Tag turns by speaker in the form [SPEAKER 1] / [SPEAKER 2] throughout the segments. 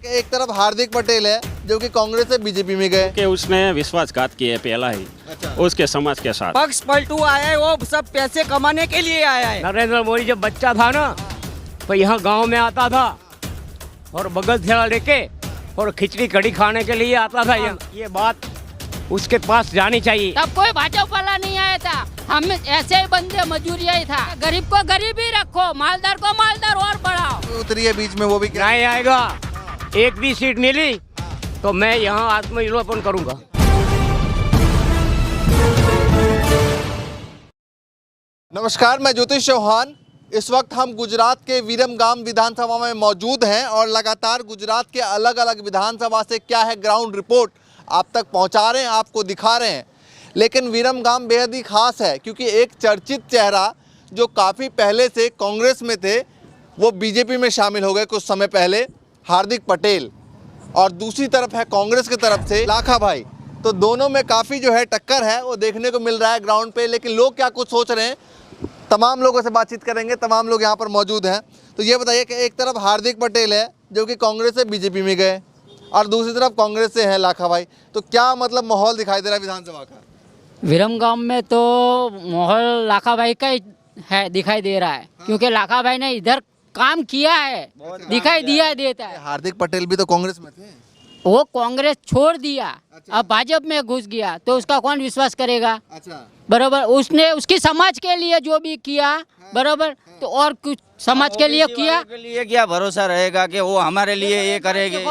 [SPEAKER 1] कि एक तरफ हार्दिक पटेल है जो कि कांग्रेस से बीजेपी में गए
[SPEAKER 2] कि उसने विश्वासघात किया पहला ही।
[SPEAKER 1] अच्छा।
[SPEAKER 2] उसके समाज के साथ
[SPEAKER 3] पक्ष पलटू आया है, वो सब पैसे कमाने के लिए आया है।
[SPEAKER 4] नरेंद्र मोदी जब बच्चा था ना तो यहाँ गांव में आता था और बगल थैला लेके और खिचड़ी कड़ी खाने के लिए आता था। ये बात उसके पास जानी चाहिए।
[SPEAKER 5] तब कोई भाजपा वाला नहीं आया था, हम ऐसे ही बंदे मजूरिया ही था। गरीब को गरीब ही रखो, मालदार को मालदार और बढ़ाओ।
[SPEAKER 1] उतरी है बीच में वो भी क्या
[SPEAKER 4] नहीं आएगा, एक भी सीट मिली तो मैं यहाँ आत्मविलोपन करूँगा।
[SPEAKER 1] नमस्कार, मैं ज्योतिष चौहान। इस वक्त हम गुजरात के विरमगाम विधानसभा में मौजूद हैं और लगातार गुजरात के अलग अलग विधानसभा से क्या है ग्राउंड रिपोर्ट आप तक पहुंचा रहे हैं, आपको दिखा रहे हैं। लेकिन विरमगाम बेहद ही खास है क्योंकि एक चर्चित चेहरा जो काफ़ी पहले से कांग्रेस में थे वो बीजेपी में शामिल हो गए कुछ समय पहले, हार्दिक पटेल, और दूसरी तरफ है कांग्रेस की तरफ से लाखा भाई। तो दोनों में काफ़ी जो है टक्कर है वो देखने को मिल रहा है ग्राउंड पे। लेकिन लोग क्या कुछ सोच रहे हैं, तमाम लोगों से बातचीत करेंगे। तमाम लोग यहाँ पर मौजूद हैं। तो ये बताइए कि एक तरफ हार्दिक पटेल है जो कि कांग्रेस से बीजेपी में गए और दूसरी तरफ कांग्रेस से है लाखा भाई। तो क्या मतलब माहौल दिखाई दे रहा है विधानसभा का?
[SPEAKER 5] विरमगाम में तो माहौल लाखा भाई का ही है, दिखाई दे रहा है। क्योंकि लाखा भाई ने इधर काम किया है, दिखाई देता है।
[SPEAKER 1] हार्दिक पटेल भी तो कांग्रेस में थे,
[SPEAKER 5] वो कांग्रेस छोड़ दिया, अब भाजपा में घुस गया, तो उसका कौन विश्वास करेगा?
[SPEAKER 1] अच्छा,
[SPEAKER 5] बरोबर। उसने उसकी समाज के लिए जो भी किया, बरोबर, तो और कुछ समाज के लिए किया।
[SPEAKER 3] के लिए क्या भरोसा रहेगा कि वो हमारे लिए ये करेंगे?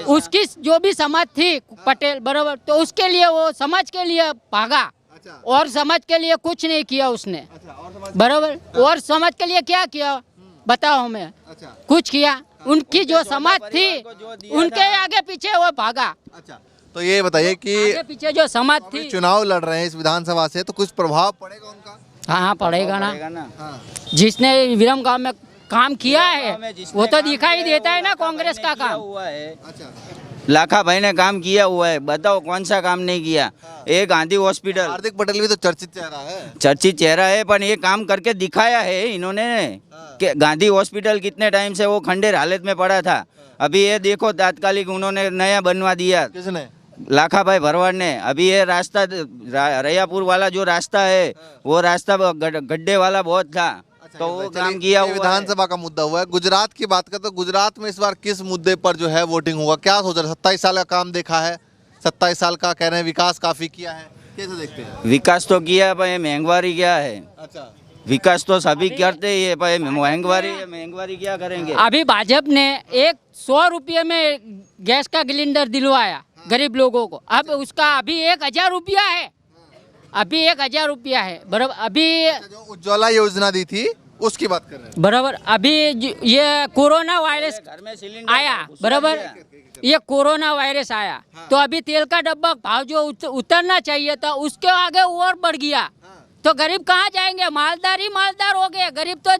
[SPEAKER 5] उसकी जो भी समाज थी पटेल, बरोबर, तो उसके लिए वो समाज के लिए भागा और समाज के लिए कुछ नहीं किया उसने, बरोबर। और समाज के लिए क्या किया बताओ हमें? कुछ किया? उनकी जो समाज थी उनके आगे पीछे वो भागा।
[SPEAKER 1] अच्छा, तो ये बताइए कि
[SPEAKER 5] आगे पीछे जो समाज थी,
[SPEAKER 1] चुनाव लड़ रहे हैं इस विधानसभा से, तो कुछ प्रभाव पड़ेगा उनका?
[SPEAKER 5] हाँ पड़ेगा ना।
[SPEAKER 1] हाँ।
[SPEAKER 5] जिसने विरमगाम में काम किया है वो तो दिखाई देता है ना कांग्रेस का काम।
[SPEAKER 3] हुआ है।
[SPEAKER 1] अच्छा,
[SPEAKER 3] लाखा भाई ने काम किया हुआ है, बताओ कौन सा काम नहीं किया? एक गांधी हॉस्पिटल,
[SPEAKER 1] हार्दिक पटेल भी तो चर्चित चेहरा है।
[SPEAKER 3] चर्चित चेहरा है, पर ये काम करके दिखाया है इन्होंने कि गांधी हॉस्पिटल कितने टाइम से वो खंडेर हालत में पड़ा था, अभी ये देखो तात्कालिक उन्होंने नया बनवा दिया।
[SPEAKER 1] किसने?
[SPEAKER 3] लाखा भाई भरवाड़ ने। अभी ये रास्ता रैयापुर वाला जो रास्ता है वो रास्ता गड्ढे वाला बहुत था, तो वो काम किया हुआ है।
[SPEAKER 1] विधानसभा का मुद्दा हुआ है। गुजरात की बात करें तो गुजरात में इस बार किस मुद्दे पर जो है वोटिंग होगा? क्या सोच रहे? 27 साल का काम देखा है, 27 साल का कह रहे हैं विकास काफी किया है, कैसे देखते हैं?
[SPEAKER 3] विकास तो किया, पर महंगाई क्या है?
[SPEAKER 1] अच्छा,
[SPEAKER 3] विकास तो सभी करते ही है, पर महंगाई क्या करेंगे?
[SPEAKER 5] अभी भाजपा ने 100 रुपये में गैस का सिलेंडर दिलवाया गरीब लोगों को। अब उसका अभी 1000 रुपया है, अभी 1000 रुपया है, बराबर। अभी
[SPEAKER 1] जो उज्ज्वला योजना दी थी उसकी बात कर रहे हैं,
[SPEAKER 5] बराबर। अभी ये कोरोना वायरस
[SPEAKER 3] घर में सिलेंडर
[SPEAKER 5] आया, बराबर, ये कोरोना वायरस आया, तो अभी तेल का डब्बा भाव जो उतरना चाहिए था उसके आगे और बढ़ गया, तो गरीब कहाँ जाएंगे? मालदार ही मालदार हो गए। गरीब तो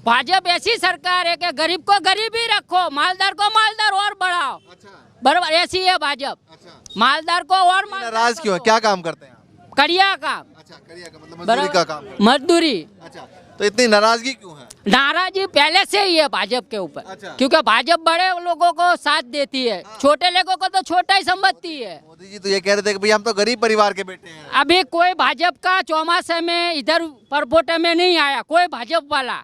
[SPEAKER 5] भाजपा ऐसी सरकार है कि गरीब को गरीब ही रखो, मालदार को मालदार और बढ़ाओ, बराबर। ऐसी है भाजपा, मालदार को और
[SPEAKER 1] नाराज क्यों है? क्या काम करते हैं आप?
[SPEAKER 5] कड़िया काम।
[SPEAKER 1] अच्छा, करिया का मतलब मजदूरी का काम।
[SPEAKER 5] मजदूरी।
[SPEAKER 1] अच्छा, तो इतनी नाराजगी क्यों है?
[SPEAKER 5] नाराजगी पहले से ही है भाजपा के ऊपर।
[SPEAKER 1] अच्छा।
[SPEAKER 5] क्योंकि भाजपा बड़े लोगों को साथ देती है, छोटे लोगों को तो छोटा ही समझती है।
[SPEAKER 1] मोदी जी तो ये कह रहे थे कि भाई हम तो गरीब परिवार के बेटे हैं।
[SPEAKER 5] अभी कोई भाजपा का चौमासे में इधर परपोटे में नहीं आया, कोई भाजपा वाला।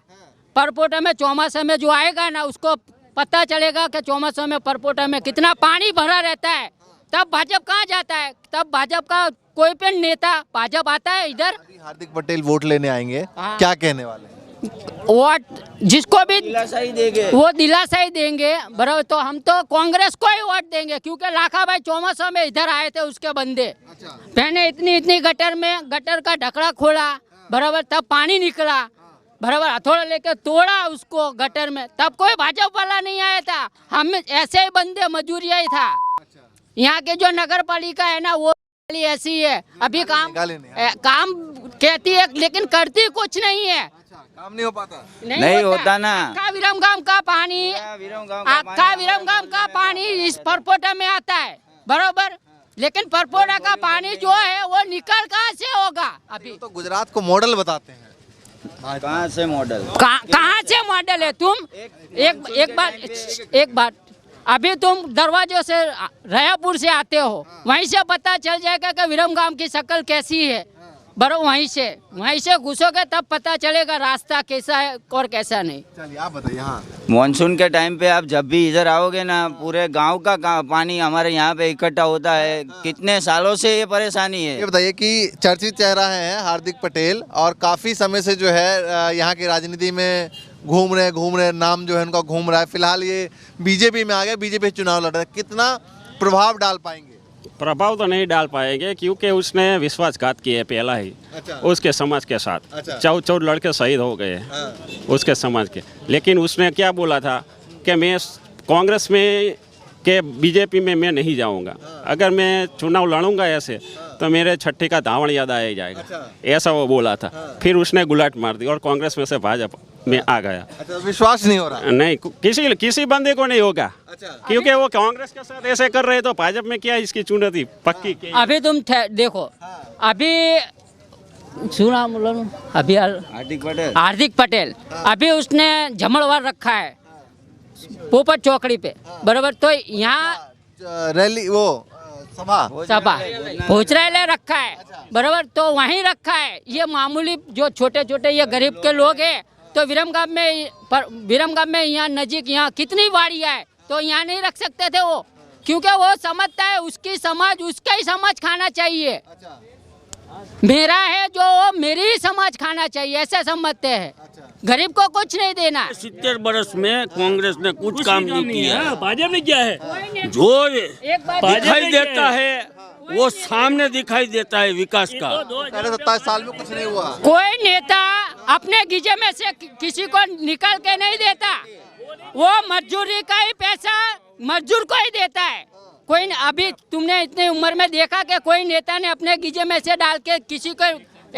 [SPEAKER 5] परपोटे में चौमासे में जो आएगा ना उसको पता चलेगा कि चौमासे में परपोटे में कितना पानी भरा रहता है, तब भाजपा कहाँ जाता है? तब भाजपा का कोई भी नेता भाजपा आता है इधर।
[SPEAKER 1] हार्दिक पटेल वोट लेने आएंगे,
[SPEAKER 5] हाँ।
[SPEAKER 1] क्या कहने वाले हैं?
[SPEAKER 5] वोट जिसको भी
[SPEAKER 3] दिलासा ही देंगे,
[SPEAKER 5] वो दिलासा ही देंगे, बराबर। तो हम तो कांग्रेस को ही वोट देंगे क्योंकि लाखा भाई चौमासा में इधर आए थे, उसके बंदे पहने इतनी गटर में गटर का ढकड़ा खोला, बराबर, तब पानी निकला, बराबर, हथौड़ा लेके तोड़ा उसको गटर में, तब कोई भाजपा वाला नहीं आया था। हम ऐसे ही बंदे मजूरिया ही था। यहाँ के जो नगर पालिका है ना वो ऐसी है, अभी काम कहती है लेकिन करती कुछ नहीं है।
[SPEAKER 1] काम नहीं हो पाता।
[SPEAKER 3] नहीं होता ना।
[SPEAKER 5] आखा विरमगाम का पानी, आखा विरमगाम का पानी इस परपोटा में आता है, बरोबर, लेकिन परपोटा का पानी जो है वो निकल कहाँ से होगा? अभी
[SPEAKER 1] तो गुजरात को मॉडल बताते हैं।
[SPEAKER 3] कहाँ से मॉडल?
[SPEAKER 5] कहाँ से मॉडल है? तुम एक बात अभी तुम दरवाजे से रयापुर से आते हो, वहीं से पता चल जाएगा कि विरमगाम की शक्ल कैसी है। बराबर वहीं से घुसोगे तब पता चलेगा रास्ता कैसा है और कैसा नहीं।
[SPEAKER 1] चलिए आप बताइए। हाँ,
[SPEAKER 3] मानसून के टाइम पे आप जब भी इधर आओगे ना, पूरे गांव का पानी हमारे यहाँ पे इकट्ठा होता है। कितने सालों से ये परेशानी
[SPEAKER 1] ये
[SPEAKER 3] है।
[SPEAKER 1] बताइए कि चर्चित चेहरा है हार्दिक पटेल और काफ़ी समय से जो है यहाँ की राजनीति में घूम रहे नाम जो है उनका घूम रहा है। फिलहाल ये बीजेपी में आ गए, बीजेपी चुनाव लड़ रहा है, कितना प्रभाव डाल पाएंगे?
[SPEAKER 2] प्रभाव तो नहीं डाल पाएंगे क्योंकि उसने विश्वासघात किया पहला ही।
[SPEAKER 1] अच्छा।
[SPEAKER 2] उसके समाज के साथ
[SPEAKER 1] अच्छा।
[SPEAKER 2] 14 लड़के शहीद हो गए उसके समाज के। लेकिन उसने क्या बोला था कि मैं कांग्रेस में के बीजेपी में मैं नहीं जाऊंगा, अगर मैं चुनाव लड़ूंगा ऐसे तो मेरे छठी का धावण याद आ जाएगा।
[SPEAKER 1] अच्छा।
[SPEAKER 2] ऐसा वो बोला था। फिर उसने गुलाट मार दी और कांग्रेस में से भाजपा में आ गया।
[SPEAKER 1] अच्छा, विश्वास नहीं हो रहा?
[SPEAKER 2] नहीं, किसी बंदे को नहीं होगा।
[SPEAKER 1] अच्छा।
[SPEAKER 2] क्योंकि वो कांग्रेस के साथ ऐसे कर रहे तो भाजपा में क्या इसकी चुनौती पक्की की।
[SPEAKER 5] अभी तुम देखो, अभी सुना अभी हार्दिक पटेल अभी उसने झमड़वार रखा है पोपट चौकड़ी पे, बराबर। तो यहाँ
[SPEAKER 1] रैली वो सभा
[SPEAKER 5] भोजराले रखा है, बराबर। तो वहीं रखा है। ये मामूली जो छोटे छोटे ये गरीब के लोग हैं, तो विरमगाम में यहाँ नजीक यहाँ कितनी वाड़ियाँ है, तो यहाँ नहीं रख सकते थे वो, क्योंकि वो समझता है उसकी समाज उसका ही समाज खाना चाहिए। मेरा है जो वो मेरी ही समाज खाना चाहिए, ऐसे समझते हैं। गरीब को कुछ नहीं देना।
[SPEAKER 6] 70 बरस में कांग्रेस ने कुछ काम नहीं किया।
[SPEAKER 4] भाजपा ने क्या है
[SPEAKER 6] जो
[SPEAKER 5] एक बात
[SPEAKER 6] दिखाई देता है वो सामने दिखाई देता है विकास का।
[SPEAKER 1] पहले 27 साल में कुछ नहीं हुआ।
[SPEAKER 5] कोई नेता अपने गीजे में से किसी को निकाल के नहीं देता, वो मजदूरी का ही पैसा मजदूर को ही देता है। कोई अभी तुमने इतनी उम्र में देखा कि कोई नेता ने अपने गीजे में से डाल के किसी को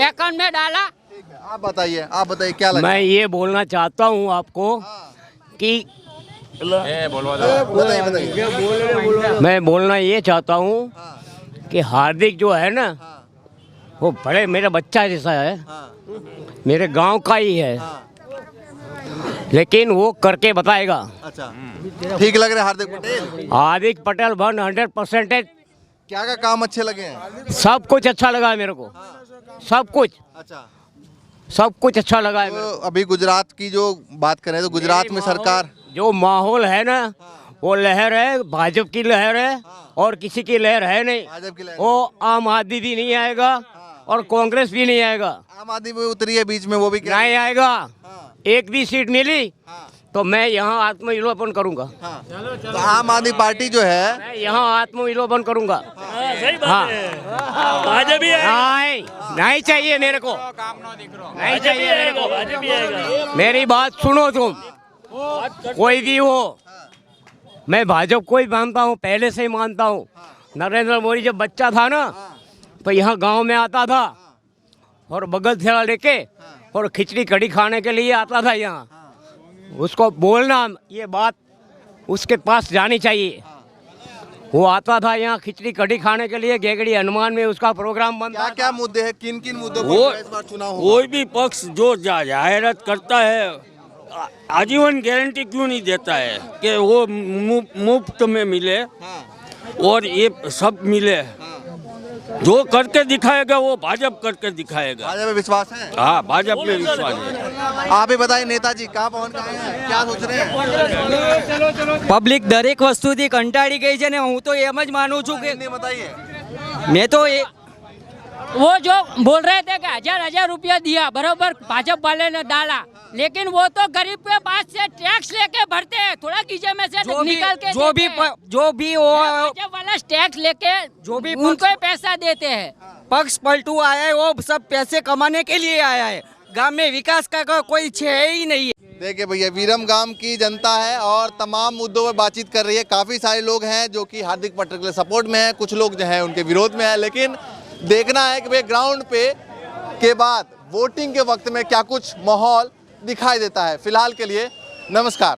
[SPEAKER 5] अकाउंट में डाला?
[SPEAKER 1] आप बताइए क्या लगता
[SPEAKER 4] मैं ये बोलना चाहता हूँ आपको कि
[SPEAKER 1] बताइए।
[SPEAKER 4] मैं बोलना ये चाहता हूँ कि हार्दिक जो है ना, वो बड़े मेरा बच्चा जैसा है, मेरे गांव का ही है, लेकिन वो करके बताएगा।
[SPEAKER 1] अच्छा, ठीक लग रहा है हार्दिक पटेल?
[SPEAKER 4] हार्दिक पटेल 100%
[SPEAKER 1] क्या काम अच्छे लगे हैं?
[SPEAKER 4] सब कुछ अच्छा लगा है मेरे को, सब कुछ अच्छा लगा है मेरे
[SPEAKER 1] तो अभी गुजरात की जो बात करें तो गुजरात में सरकार
[SPEAKER 4] जो माहौल है ना, वो लहर है, भाजपा की लहर है और किसी की लहर है नहीं।
[SPEAKER 1] भाजपा की लहर।
[SPEAKER 4] वो आम आदमी भी नहीं आएगा और कांग्रेस भी नहीं आएगा।
[SPEAKER 1] आम आदमी भी उतरी है बीच में, वो भी क्या?
[SPEAKER 4] नहीं आएगा। एक भी सीट मिली तो मैं यहाँ आत्मविलोपन करूंगा।
[SPEAKER 1] तो आम आदमी पार्टी जो है
[SPEAKER 4] मैं यहाँ आत्मविलोपन करूंगा। हाँ, नहीं चाहिए मेरे को, नहीं चाहिए मेरे को। मेरी बात सुनो तुम, कोई भी हो, मैं भाजपा को ही मानता हूँ, पहले से ही मानता हूँ। नरेंद्र मोदी जब बच्चा था ना, तो यहाँ गांव में आता था और बगल थैला लेके और खिचड़ी कड़ी खाने के लिए आता था यहाँ। उसको बोलना ये बात उसके पास जानी चाहिए। वो आता था यहाँ खिचड़ी कड़ी खाने के लिए, गेगड़ी हनुमान में उसका प्रोग्राम बनता।
[SPEAKER 1] क्या मुद्दे हैं, किन मुद्दों
[SPEAKER 6] वो
[SPEAKER 1] पर इस बार चुनाव होगा?
[SPEAKER 6] कोई भी पक्ष जो जाहिरात करता है, आजीवन गारंटी क्यों नहीं देता है कि वो मुफ्त में मिले और ये सब मिले? जो करके दिखाएगा वो भाजपा करके दिखाएगा।
[SPEAKER 1] भाजपा में विश्वास है?
[SPEAKER 6] हाँ, भाजपा में विश्वास है।
[SPEAKER 1] आप ही बताइए नेताजी, कहाँ पहुँच गए हैं, क्या सोच रहे हैं?
[SPEAKER 7] પબ્લિક દરેક વસ્તુથી કંટાળી ગઈ છે ને, હું તો એમ જ માનું છું કે
[SPEAKER 1] हिंदी में बताइए।
[SPEAKER 7] મેં તો
[SPEAKER 5] वो जो बोल रहे थे कि 1000 रुपया दिया, बराबर, भाजपा वाले ने डाला, लेकिन वो तो गरीब के पास से टैक्स लेके भरते हैं, थोड़ा गीजे में से निकाल के देते हैं।
[SPEAKER 7] जो भी वो
[SPEAKER 5] भाजपा वाला टैक्स लेके
[SPEAKER 7] जो भी
[SPEAKER 5] उनको ही पैसा देते हैं।
[SPEAKER 7] पक्ष पलटू आया है, वो सब पैसे कमाने के लिए आया है। गांव में विकास का कोई है ही नहीं है।
[SPEAKER 1] देखिए भैया, विरमगाम की जनता है और तमाम मुद्दों पर बातचीत कर रही है। काफ़ी सारे लोग हैं जो कि हार्दिक पटेल के सपोर्ट में हैं, कुछ लोग जो हैं उनके विरोध में है। लेकिन देखना है कि भाई ग्राउंड पे के बाद वोटिंग के वक्त में क्या कुछ माहौल दिखाई देता है। फिलहाल के लिए नमस्कार।